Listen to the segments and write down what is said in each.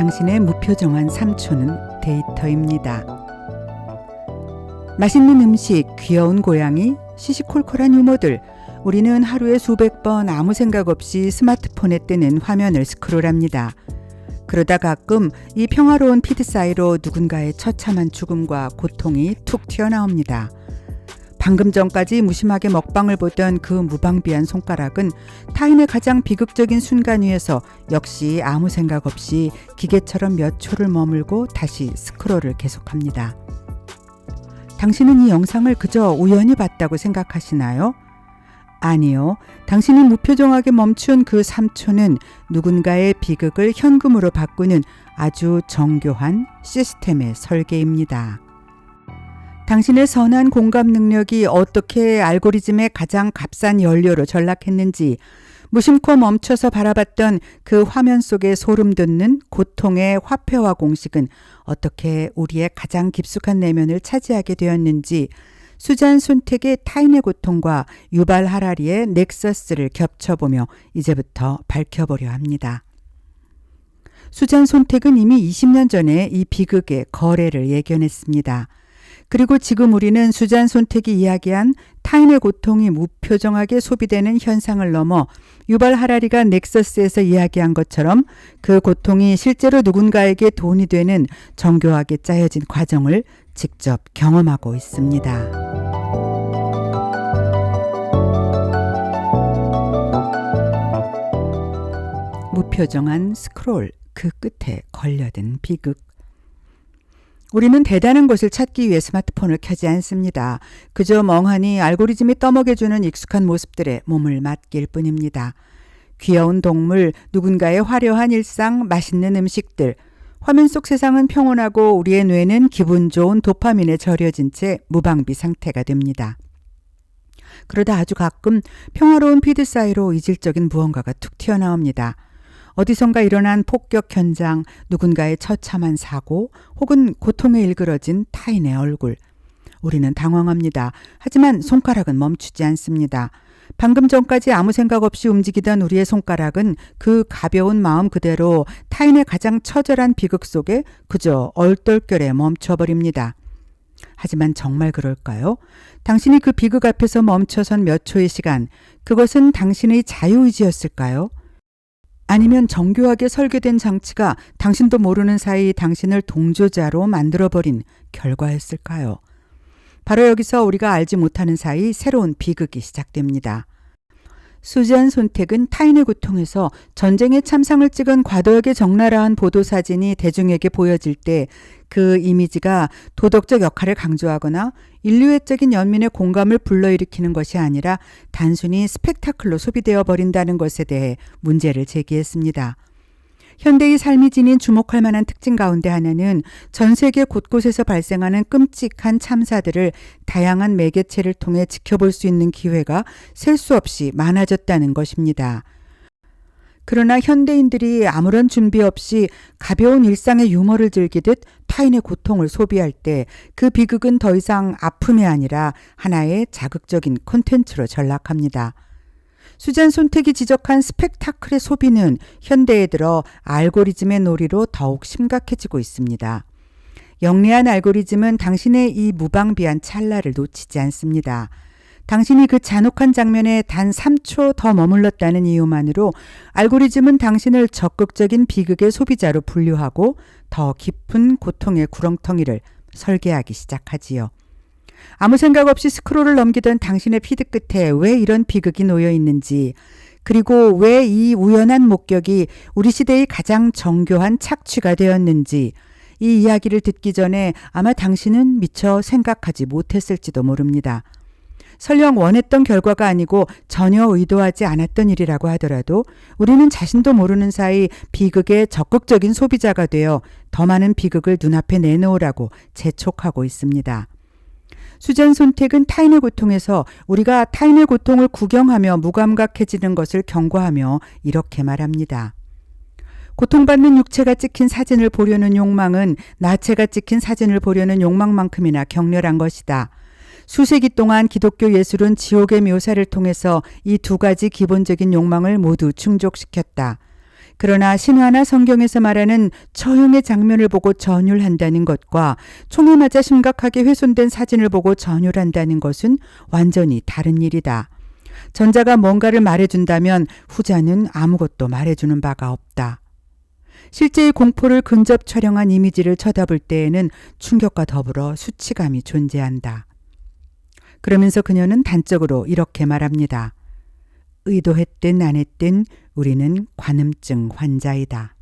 당신의 무표정한 3초는 데이터입니다. 맛있는 음식, 귀여운 고양이, 시시콜콜한 유머들, 우리는 하루에 수백 번 아무 생각 없이 스마트폰에 뜨는 화면을 스크롤합니다. 그러다 가끔 이 평화로운 피드 사이로 누군가의 처참한 죽음과 고통이 툭 튀어나옵니다. 방금 전까지 무심하게 먹방을 보던 그 무방비한 손가락은 타인의 가장 비극적인 순간 위에서 역시 아무 생각 없이 기계처럼 몇 초를 머물고 다시 스크롤을 계속합니다. 당신은 이 영상을 그저 우연히 봤다고 생각하시나요? 아니요. 당신이 무표정하게 멈춘 그 3초는 누군가의 비극을 현금으로 바꾸는 아주 정교한 시스템의 설계입니다. 당신의 선한 공감 능력이 어떻게 알고리즘의 가장 값싼 연료로 전락했는지, 무심코 멈춰서 바라봤던 그 화면 속에 소름 돋는 고통의 화폐화 공식은 어떻게 우리의 가장 깊숙한 내면을 차지하게 되었는지, 수잔 손택의 타인의 고통과 유발 하라리의 넥서스를 겹쳐보며 이제부터 밝혀보려 합니다. 수잔 손택은 이미 20년 전에 이 비극의 거래를 예견했습니다. 그리고 지금 우리는 수잔 손택이 이야기한 타인의 고통이 무표정하게 소비되는 현상을 넘어 유발 하라리가 넥서스에서 이야기한 것처럼 그 고통이 실제로 누군가에게 돈이 되는 정교하게 짜여진 과정을 직접 경험하고 있습니다. 무표정한 스크롤, 그 끝에 걸려든 비극. 우리는 대단한 것을 찾기 위해 스마트폰을 켜지 않습니다. 그저 멍하니 알고리즘이 떠먹여주는 익숙한 모습들에 몸을 맡길 뿐입니다. 귀여운 동물, 누군가의 화려한 일상, 맛있는 음식들. 화면 속 세상은 평온하고 우리의 뇌는 기분 좋은 도파민에 절여진 채 무방비 상태가 됩니다. 그러다 아주 가끔 평화로운 피드 사이로 이질적인 무언가가 툭 튀어나옵니다. 어디선가 일어난 폭격 현장, 누군가의 처참한 사고, 혹은 고통에 일그러진 타인의 얼굴. 우리는 당황합니다. 하지만 손가락은 멈추지 않습니다. 방금 전까지 아무 생각 없이 움직이던 우리의 손가락은 그 가벼운 마음 그대로 타인의 가장 처절한 비극 속에 그저 얼떨결에 멈춰버립니다. 하지만 정말 그럴까요? 당신이 그 비극 앞에서 멈춰선 몇 초의 시간, 그것은 당신의 자유의지였을까요? 아니면 정교하게 설계된 장치가 당신도 모르는 사이 당신을 동조자로 만들어버린 결과였을까요? 바로 여기서 우리가 알지 못하는 사이 새로운 비극이 시작됩니다. 수잔 손택은 타인의 고통에서 전쟁의 참상을 찍은 과도하게 적나라한 보도사진이 대중에게 보여질 때 그 이미지가 도덕적 역할을 강조하거나 인류애적인 연민의 공감을 불러일으키는 것이 아니라 단순히 스펙타클로 소비되어 버린다는 것에 대해 문제를 제기했습니다. 현대의 삶이 지닌 주목할 만한 특징 가운데 하나는 전 세계 곳곳에서 발생하는 끔찍한 참사들을 다양한 매개체를 통해 지켜볼 수 있는 기회가 셀 수 없이 많아졌다는 것입니다. 그러나 현대인들이 아무런 준비 없이 가벼운 일상의 유머를 즐기듯 타인의 고통을 소비할 때 그 비극은 더 이상 아픔이 아니라 하나의 자극적인 콘텐츠로 전락합니다. 수잔 손택이 지적한 스펙타클의 소비는 현대에 들어 알고리즘의 놀이로 더욱 심각해지고 있습니다. 영리한 알고리즘은 당신의 이 무방비한 찰나를 놓치지 않습니다. 당신이 그 잔혹한 장면에 단 3초 더 머물렀다는 이유만으로 알고리즘은 당신을 적극적인 비극의 소비자로 분류하고 더 깊은 고통의 구렁텅이를 설계하기 시작하지요. 아무 생각 없이 스크롤을 넘기던 당신의 피드 끝에 왜 이런 비극이 놓여 있는지, 그리고 왜 이 우연한 목격이 우리 시대의 가장 정교한 착취가 되었는지, 이 이야기를 듣기 전에 아마 당신은 미처 생각하지 못했을지도 모릅니다. 설령 원했던 결과가 아니고 전혀 의도하지 않았던 일이라고 하더라도 우리는 자신도 모르는 사이 비극의 적극적인 소비자가 되어 더 많은 비극을 눈앞에 내놓으라고 재촉하고 있습니다. 수잔 손택은 타인의 고통에서 우리가 타인의 고통을 구경하며 무감각해지는 것을 경고하며 이렇게 말합니다. 고통받는 육체가 찍힌 사진을 보려는 욕망은 나체가 찍힌 사진을 보려는 욕망만큼이나 격렬한 것이다. 수세기 동안 기독교 예술은 지옥의 묘사를 통해서 이 두 가지 기본적인 욕망을 모두 충족시켰다. 그러나 신화나 성경에서 말하는 처형의 장면을 보고 전율한다는 것과 총에 맞아 심각하게 훼손된 사진을 보고 전율한다는 것은 완전히 다른 일이다. 전자가 뭔가를 말해준다면 후자는 아무것도 말해주는 바가 없다. 실제의 공포를 근접 촬영한 이미지를 쳐다볼 때에는 충격과 더불어 수치감이 존재한다. 그러면서 그녀는 단적으로 이렇게 말합니다. 의도했든 안 했든 우리는 관음증 환자이다.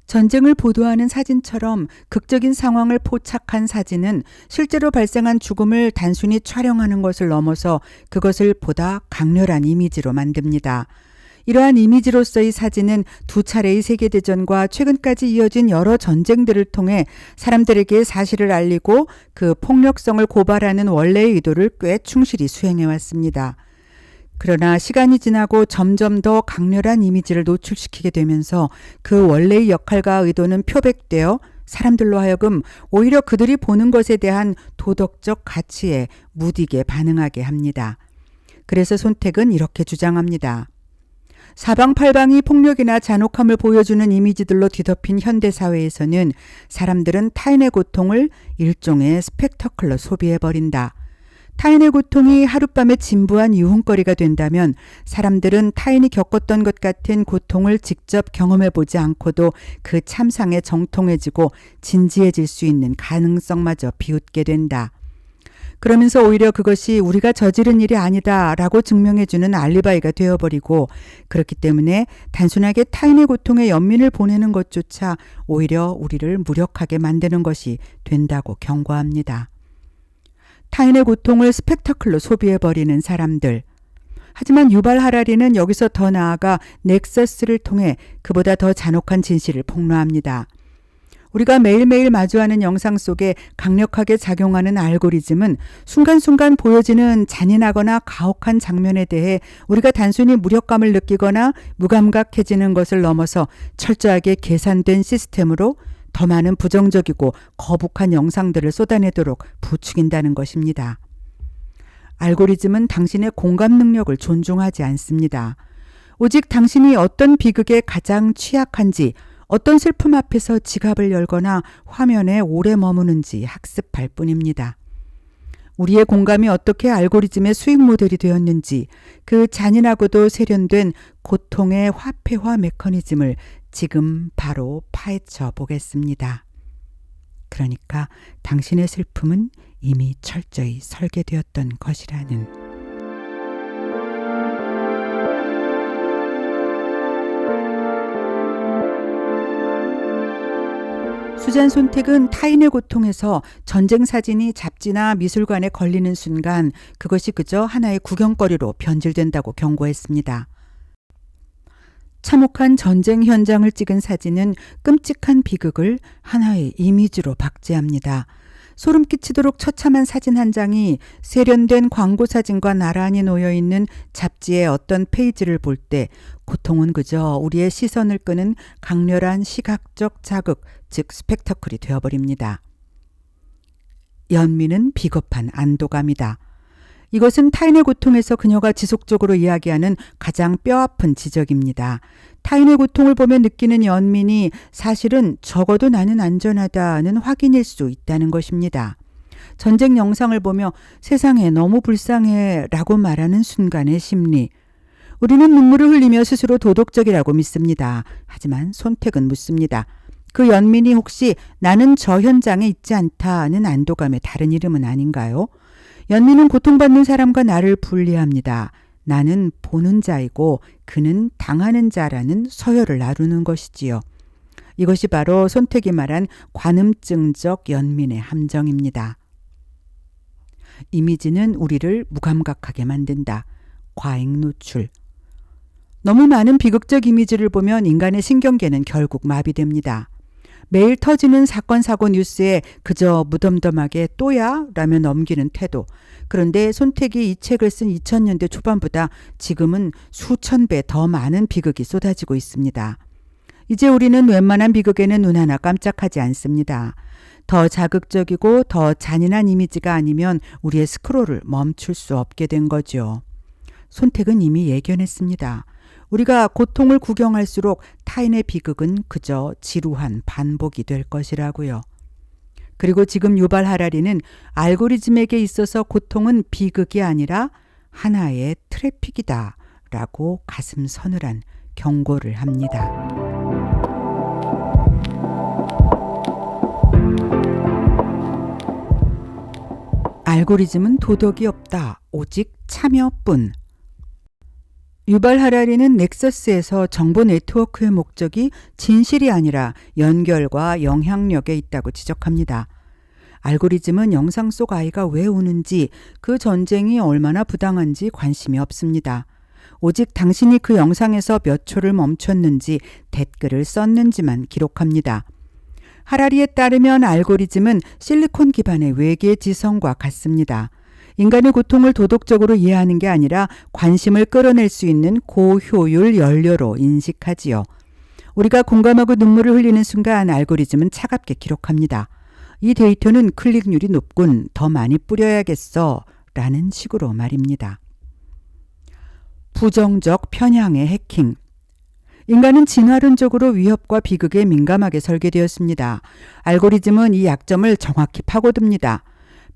전쟁을 보도하는 사진처럼 극적인 상황을 포착한 사진은 실제로 발생한 죽음을 단순히 촬영하는 것을 넘어서 그것을 보다 강렬한 이미지로 만듭니다. 이러한 이미지로서의 사진은 두 차례의 세계대전과 최근까지 이어진 여러 전쟁들을 통해 사람들에게 사실을 알리고 그 폭력성을 고발하는 원래의 의도를 꽤 충실히 수행해왔습니다. 그러나 시간이 지나고 점점 더 강렬한 이미지를 노출시키게 되면서 그 원래의 역할과 의도는 표백되어 사람들로 하여금 오히려 그들이 보는 것에 대한 도덕적 가치에 무디게 반응하게 합니다. 그래서 손택은 이렇게 주장합니다. 사방팔방이 폭력이나 잔혹함을 보여주는 이미지들로 뒤덮인 현대사회에서는 사람들은 타인의 고통을 일종의 스펙터클로 소비해버린다. 타인의 고통이 하룻밤에 진부한 유흥거리가 된다면 사람들은 타인이 겪었던 것 같은 고통을 직접 경험해보지 않고도 그 참상에 정통해지고 진지해질 수 있는 가능성마저 비웃게 된다. 그러면서 오히려 그것이 우리가 저지른 일이 아니다라고 증명해주는 알리바이가 되어버리고 그렇기 때문에 단순하게 타인의 고통에 연민을 보내는 것조차 오히려 우리를 무력하게 만드는 것이 된다고 경고합니다. 타인의 고통을 스펙터클로 소비해버리는 사람들. 하지만 유발 하라리는 여기서 더 나아가 넥서스를 통해 그보다 더 잔혹한 진실을 폭로합니다. 우리가 매일매일 마주하는 영상 속에 강력하게 작용하는 알고리즘은 순간순간 보여지는 잔인하거나 가혹한 장면에 대해 우리가 단순히 무력감을 느끼거나 무감각해지는 것을 넘어서 철저하게 계산된 시스템으로 더 많은 부정적이고 거북한 영상들을 쏟아내도록 부추긴다는 것입니다. 알고리즘은 당신의 공감 능력을 존중하지 않습니다. 오직 당신이 어떤 비극에 가장 취약한지, 어떤 슬픔 앞에서 지갑을 열거나 화면에 오래 머무는지 학습할 뿐입니다. 우리의 공감이 어떻게 알고리즘의 수익 모델이 되었는지, 그 잔인하고도 세련된 고통의 화폐화 메커니즘을 지금 바로 파헤쳐 보겠습니다. 그러니까 당신의 슬픔은 이미 철저히 설계되었던 것이라는. 수잔 손택은 타인의 고통에서 전쟁 사진이 잡지나 미술관에 걸리는 순간 그것이 그저 하나의 구경거리로 변질된다고 경고했습니다. 참혹한 전쟁 현장을 찍은 사진은 끔찍한 비극을 하나의 이미지로 박제합니다. 소름 끼치도록 처참한 사진 한 장이 세련된 광고 사진과 나란히 놓여있는 잡지의 어떤 페이지를 볼 때 고통은 그저 우리의 시선을 끄는 강렬한 시각적 자극, 즉 스펙터클이 되어버립니다. 연민은 비겁한 안도감이다. 이것은 타인의 고통에서 그녀가 지속적으로 이야기하는 가장 뼈아픈 지적입니다. 타인의 고통을 보며 느끼는 연민이 사실은 적어도 나는 안전하다는 확인일 수 있다는 것입니다. 전쟁 영상을 보며 세상에 너무 불쌍해 라고 말하는 순간의 심리. 우리는 눈물을 흘리며 스스로 도덕적이라고 믿습니다. 하지만 손택은 묻습니다. 그 연민이 혹시 나는 저 현장에 있지 않다는 안도감의 다른 이름은 아닌가요? 연민은 고통받는 사람과 나를 분리합니다. 나는 보는 자이고 그는 당하는 자라는 서열을 나누는 것이지요. 이것이 바로 손택이 말한 관음증적 연민의 함정입니다. 이미지는 우리를 무감각하게 만든다. 과잉 노출. 너무 많은 비극적 이미지를 보면 인간의 신경계는 결국 마비됩니다. 매일 터지는 사건 사고 뉴스에 그저 무덤덤하게 또야? 라며 넘기는 태도. 그런데 손택이 이 책을 쓴 2000년대 초반보다 지금은 수천 배 더 많은 비극이 쏟아지고 있습니다. 이제 우리는 웬만한 비극에는 눈 하나 깜짝하지 않습니다. 더 자극적이고 더 잔인한 이미지가 아니면 우리의 스크롤을 멈출 수 없게 된 거죠. 손택은 이미 예견했습니다. 우리가 고통을 구경할수록 타인의 비극은 그저 지루한 반복이 될 것이라고요. 그리고 지금 유발 하라리는 알고리즘에게 있어서 고통은 비극이 아니라 하나의 트래픽이다 라고 가슴 서늘한 경고를 합니다. 알고리즘은 도덕이 없다. 오직 참여뿐. 유발 하라리는 넥서스에서 정보 네트워크의 목적이 진실이 아니라 연결과 영향력에 있다고 지적합니다. 알고리즘은 영상 속 아이가 왜 우는지, 그 전쟁이 얼마나 부당한지 관심이 없습니다. 오직 당신이 그 영상에서 몇 초를 멈췄는지, 댓글을 썼는지만 기록합니다. 하라리에 따르면 알고리즘은 실리콘 기반의 외계 지성과 같습니다. 인간의 고통을 도덕적으로 이해하는 게 아니라 관심을 끌어낼 수 있는 고효율 연료로 인식하지요. 우리가 공감하고 눈물을 흘리는 순간 알고리즘은 차갑게 기록합니다. 이 데이터는 클릭률이 높군, 더 많이 뿌려야겠어 라는 식으로 말입니다. 부정적 편향의 해킹. 인간은 진화론적으로 위협과 비극에 민감하게 설계되었습니다. 알고리즘은 이 약점을 정확히 파고듭니다.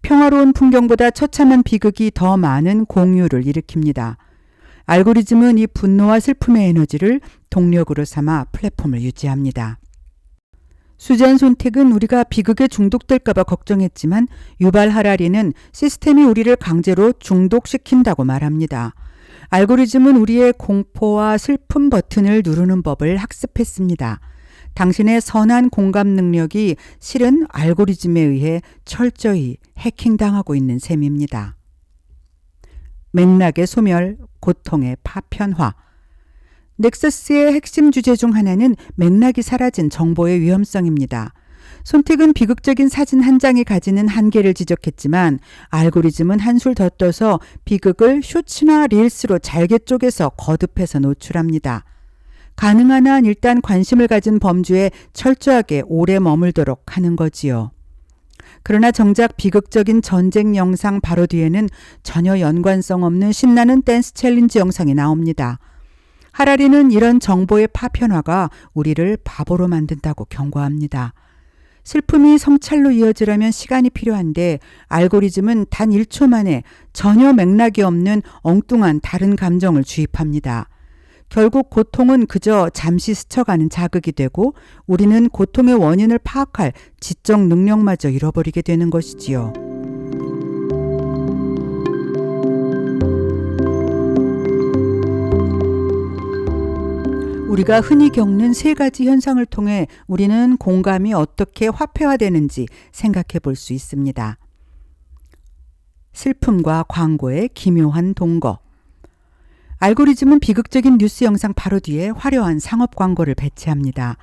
평화로운 풍경보다 처참한 비극이 더 많은 공유를 일으킵니다. 알고리즘은 이 분노와 슬픔의 에너지를 동력으로 삼아 플랫폼을 유지합니다. 수잔 손택은 우리가 비극에 중독될까 봐 걱정했지만 유발 하라리는 시스템이 우리를 강제로 중독시킨다고 말합니다. 알고리즘은 우리의 공포와 슬픔 버튼을 누르는 법을 학습했습니다. 당신의 선한 공감 능력이 실은 알고리즘에 의해 철저히 해킹당하고 있는 셈입니다. 맥락의 소멸, 고통의 파편화. 넥서스의 핵심 주제 중 하나는 맥락이 사라진 정보의 위험성입니다. 손택은 비극적인 사진 한 장이 가지는 한계를 지적했지만 알고리즘은 한술 더 떠서 비극을 쇼츠나 릴스로 잘게 쪼개서 거듭해서 노출합니다. 가능한 한 일단 관심을 가진 범주에 철저하게 오래 머물도록 하는 거지요. 그러나 정작 비극적인 전쟁 영상 바로 뒤에는 전혀 연관성 없는 신나는 댄스 챌린지 영상이 나옵니다. 하라리는 이런 정보의 파편화가 우리를 바보로 만든다고 경고합니다. 슬픔이 성찰로 이어지려면 시간이 필요한데 알고리즘은 단 1초 만에 전혀 맥락이 없는 엉뚱한 다른 감정을 주입합니다. 결국 고통은 그저 잠시 스쳐가는 자극이 되고 우리는 고통의 원인을 파악할 지적 능력마저 잃어버리게 되는 것이지요. 우리가 흔히 겪는 세 가지 현상을 통해 우리는 공감이 어떻게 화폐화되는지 생각해 볼 수 있습니다. 슬픔과 광고의 기묘한 동거. 알고리즘은 비극적인 뉴스 영상 바로 뒤에 화려한 상업 광고를 배치합니다.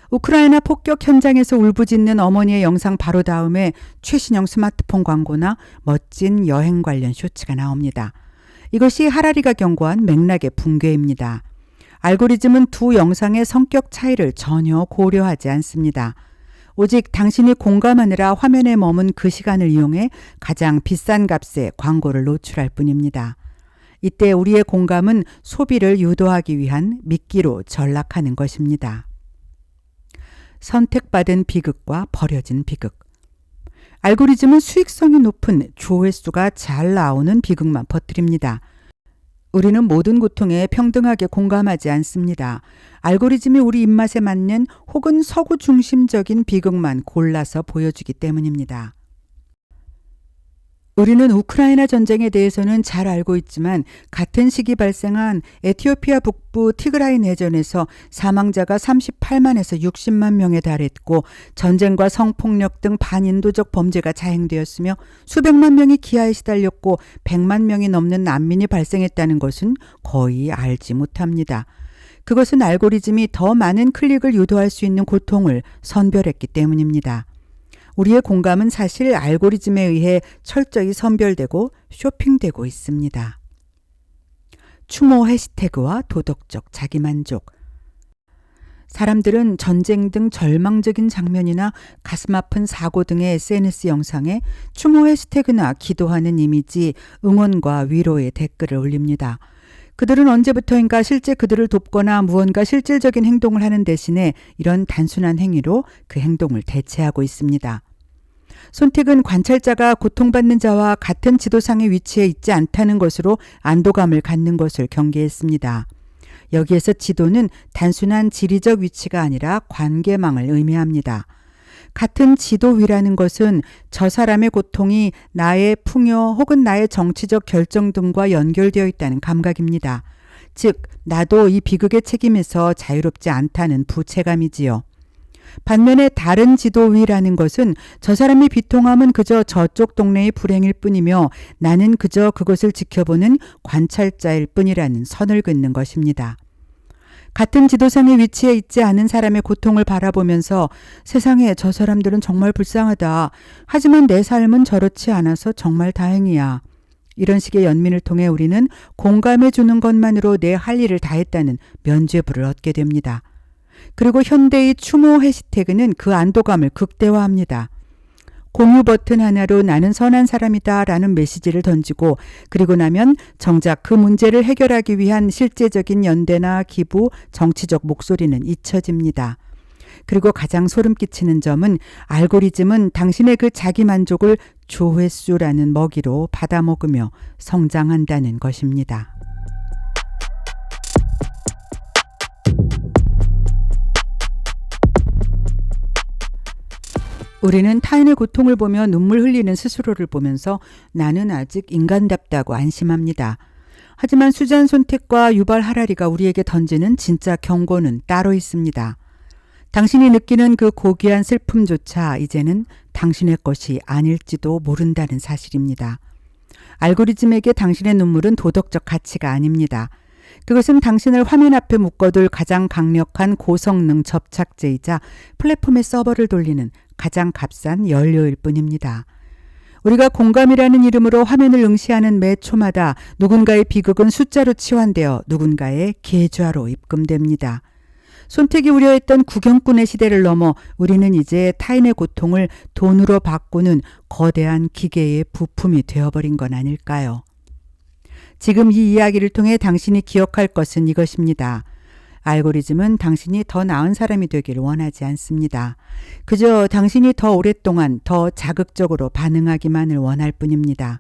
우크라이나 폭격 현장에서 울부짖는 어머니의 영상 바로 다음에 최신형 스마트폰 광고나 멋진 여행 관련 쇼츠가 나옵니다. 이것이 하라리가 경고한 맥락의 붕괴입니다. 알고리즘은 두 영상의 성격 차이를 전혀 고려하지 않습니다. 오직 당신이 공감하느라 화면에 머문 그 시간을 이용해 가장 비싼 값의 광고를 노출할 뿐입니다. 이때 우리의 공감은 소비를 유도하기 위한 미끼로 전락하는 것입니다. 선택받은 비극과 버려진 비극. 알고리즘은 수익성이 높은 조회수가 잘 나오는 비극만 퍼뜨립니다. 우리는 모든 고통에 평등하게 공감하지 않습니다. 알고리즘이 우리 입맛에 맞는 혹은 서구 중심적인 비극만 골라서 보여주기 때문입니다. 우리는 우크라이나 전쟁에 대해서는 잘 알고 있지만 같은 시기 발생한 에티오피아 북부 티그라이 내전에서 사망자가 38만에서 60만 명에 달했고 전쟁과 성폭력 등 반인도적 범죄가 자행되었으며 수백만 명이 기아에 시달렸고 100만 명이 넘는 난민이 발생했다는 것은 거의 알지 못합니다. 그것은 알고리즘이 더 많은 클릭을 유도할 수 있는 고통을 선별했기 때문입니다. 우리의 공감은 사실 알고리즘에 의해 철저히 선별되고 쇼핑되고 있습니다. 추모 해시태그와 도덕적 자기만족. 사람들은 전쟁 등 절망적인 장면이나 가슴 아픈 사고 등의 SNS 영상에 추모 해시태그나 기도하는 이미지, 응원과 위로의 댓글을 올립니다. 그들은 언제부터인가 실제 그들을 돕거나 무언가 실질적인 행동을 하는 대신에 이런 단순한 행위로 그 행동을 대체하고 있습니다. 손택은 관찰자가 고통받는 자와 같은 지도상의 위치에 있지 않다는 것으로 안도감을 갖는 것을 경계했습니다. 여기에서 지도는 단순한 지리적 위치가 아니라 관계망을 의미합니다. 같은 지도 위라는 것은 저 사람의 고통이 나의 풍요 혹은 나의 정치적 결정 등과 연결되어 있다는 감각입니다. 즉, 나도 이 비극의 책임에서 자유롭지 않다는 부채감이지요. 반면에 다른 지도 위라는 것은 저 사람의 비통함은 그저 저쪽 동네의 불행일 뿐이며 나는 그저 그것을 지켜보는 관찰자일 뿐이라는 선을 긋는 것입니다. 같은 지도상의 위치에 있지 않은 사람의 고통을 바라보면서 세상에 저 사람들은 정말 불쌍하다. 하지만 내 삶은 저렇지 않아서 정말 다행이야. 이런 식의 연민을 통해 우리는 공감해 주는 것만으로 내 할 일을 다했다는 면죄부를 얻게 됩니다. 그리고 현대의 추모 해시태그는 그 안도감을 극대화합니다. 공유 버튼 하나로 나는 선한 사람이다 라는 메시지를 던지고 그리고 나면 정작 그 문제를 해결하기 위한 실제적인 연대나 기부, 정치적 목소리는 잊혀집니다. 그리고 가장 소름 끼치는 점은 알고리즘은 당신의 그 자기 만족을 조회수라는 먹이로 받아먹으며 성장한다는 것입니다. 우리는 타인의 고통을 보며 눈물 흘리는 스스로를 보면서 나는 아직 인간답다고 안심합니다. 하지만 수잔 손택과 유발 하라리가 우리에게 던지는 진짜 경고는 따로 있습니다. 당신이 느끼는 그 고귀한 슬픔조차 이제는 당신의 것이 아닐지도 모른다는 사실입니다. 알고리즘에게 당신의 눈물은 도덕적 가치가 아닙니다. 그것은 당신을 화면 앞에 묶어둘 가장 강력한 고성능 접착제이자 플랫폼의 서버를 돌리는 가장 값싼 연료일 뿐입니다. 우리가 공감이라는 이름으로 화면을 응시하는 매 초마다 누군가의 비극은 숫자로 치환되어 누군가의 계좌로 입금됩니다. 손택이 우려했던 구경꾼의 시대를 넘어 우리는 이제 타인의 고통을 돈으로 바꾸는 거대한 기계의 부품이 되어버린 건 아닐까요? 지금 이 이야기를 통해 당신이 기억할 것은 이것입니다. 알고리즘은 당신이 더 나은 사람이 되길 원하지 않습니다. 그저 당신이 더 오랫동안 더 자극적으로 반응하기만을 원할 뿐입니다.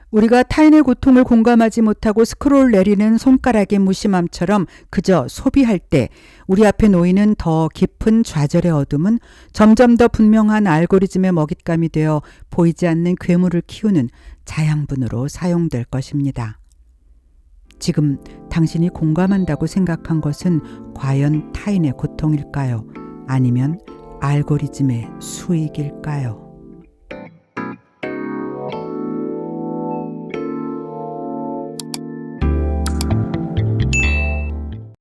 우리가 타인의 고통을 공감하지 못하고 스크롤 내리는 손가락의 무심함처럼 그저 소비할 때 우리 앞에 놓이는 더 깊은 좌절의 어둠은 점점 더 분명한 알고리즘의 먹잇감이 되어 보이지 않는 괴물을 키우는 자양분으로 사용될 것입니다. 지금 당신이 공감한다고 생각한 것은 과연 타인의 고통일까요? 아니면 알고리즘의 수익일까요?